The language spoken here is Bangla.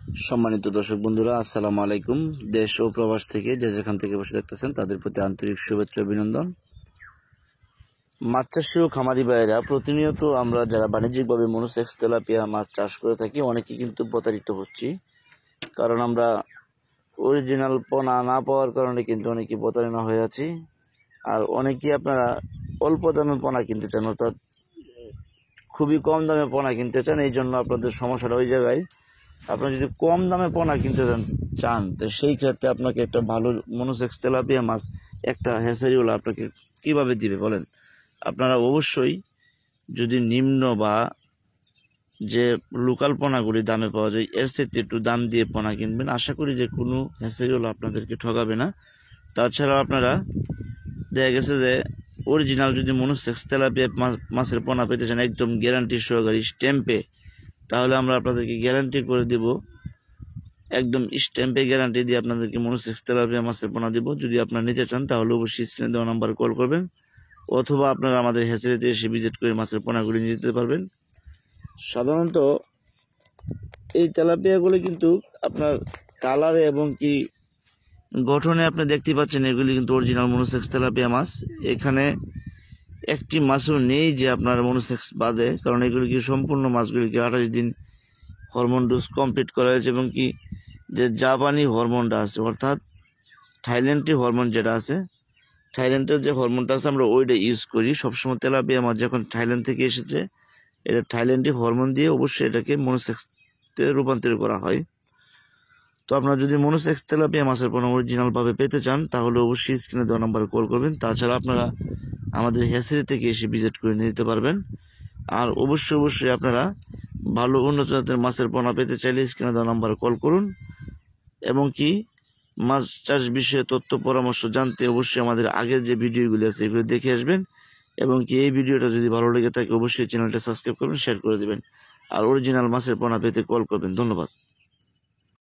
সম্মানিত দর্শক বন্ধুরা, আসসালামু আলাইকুম। দেশ ও প্রবাস থেকে যে যেখান থেকে বসে দেখতেছেন তাদের প্রতি আন্তরিক শুভেচ্ছা অভিনন্দন। মাছ চাষি ও খামারি ভাইয়েরা, প্রতিনিয়ত আমরা যারা বাণিজ্যিকভাবে মনোসেক্স তেলাপিয়া মাছ চাষ করে থাকি অনেকেই কিন্তু প্রতারিত হচ্ছি। কারণ আমরা অরিজিনাল পোনা না পাওয়ার কারণে কিন্তু অনেকেই প্রতারণা হয়ে আছি। আর অনেকেই আপনারা অল্প দামে পোনা কিনতে চান, অর্থাৎ খুবই কম দামে পোনা কিনতে চান। এই জন্য আপনাদের সমস্যাটা ওই জায়গায়। আপনারা যদি কম দামে পোনা কিনতে চান তো সেই ক্ষেত্রে আপনাকে একটা ভালো মনোসেক্স তেলাপিয়া মাছ একটা হ্যাচারিওয়ালা আপনাকে কিভাবে দিবে বলেন? আপনারা অবশ্যই যদি নিম্ন বা যে লোকাল পোনাগুলি দামে পাওয়া যায় এর সাথে একটু দাম দিয়ে পোনা কিনবেন। আশা করি যে কোনো হ্যাচারিওয়ালা আপনাদেরকে ঠকাবে না। তাছাড়াও আপনারা দেখা গেছে যে অরিজিনাল যদি মনোসেক্স তেলাপিয়া মাছের পোনা পেতে চান একদম গ্যারান্টি সহকারী স্ট্যাম্পে, তাহলে আমরা আপনাদেরকে গ্যারান্টি করে দিব, একদম স্ট্যাম্পে গ্যারান্টি দিয়ে আপনাদেরকে মনোসেক্স তেলাপিয়া মাছের পোনা দিব। যদি আপনারা নিতে চান তাহলে অবশ্যই স্ক্রিনে দেওয়া নাম্বারে কল করবেন, অথবা আপনারা আমাদের হ্যাচারিতে এসে ভিজিট করে মাছের পোনাগুলি নিয়ে যেতে পারবেন। সাধারণত এই তেলাপিয়াগুলি কিন্তু আপনার কালারে এবং কি গঠনে আপনি দেখতে পাচ্ছেন এগুলি কিন্তু অরিজিনাল মনোসেক্স তেলাপিয়া মাছ। এখানে একটি মাছও নেই যে আপনার মনোসেক্স বাদে, কারণ এগুলি কি সম্পূর্ণ মাছগুলিকে 28 দিন হরমোন ডোজ কমপ্লিট করা হয়েছে, এবং কি যে জাপানি হরমোনটা আছে অর্থাৎ থাইল্যান্ডি হরমোন যেটা আছে, থাইল্যান্ডের যে হরমোনটা আছে আমরা ওইটা ইউজ করি সবসময়। তেলাপিয়া মাছ যখন থাইল্যান্ড থেকে এসেছে, এটা থাইল্যান্ডি হরমোন দিয়ে অবশ্যই এটাকে মনোসেক্সতে রূপান্তরিত করা হয়। তো আপনারা যদি মনোসেক্স তেলাপিয়া মাছের পোনা অরিজিনালভাবে পেতে চান তাহলে অবশ্যই স্ক্রিনে দেওয়া নাম্বারে কল করবেন। তাছাড়া আপনারা আমাদের হ্যাচারি থেকে এসে ভিজিট করে নিতে পারবেন। আর অবশ্যই আপনারা ভালো উন্নত জাতের মাছের পোনা পেতে চাইলে স্ক্রিনে দেওয়া নাম্বারে কল করুন, এবং কি মাছ চাষ বিষয়ে তথ্য পরামর্শ জানতে অবশ্যই আমাদের আগের যে ভিডিওগুলি আছে এগুলো দেখে আসবেন। এবং কি এই ভিডিওটা যদি ভালো লেগে থাকে অবশ্যই চ্যানেলটা সাবস্ক্রাইব করবেন, শেয়ার করে দেবেন। আর অরিজিনাল মাছের পোনা পেতে কল করবেন। ধন্যবাদ।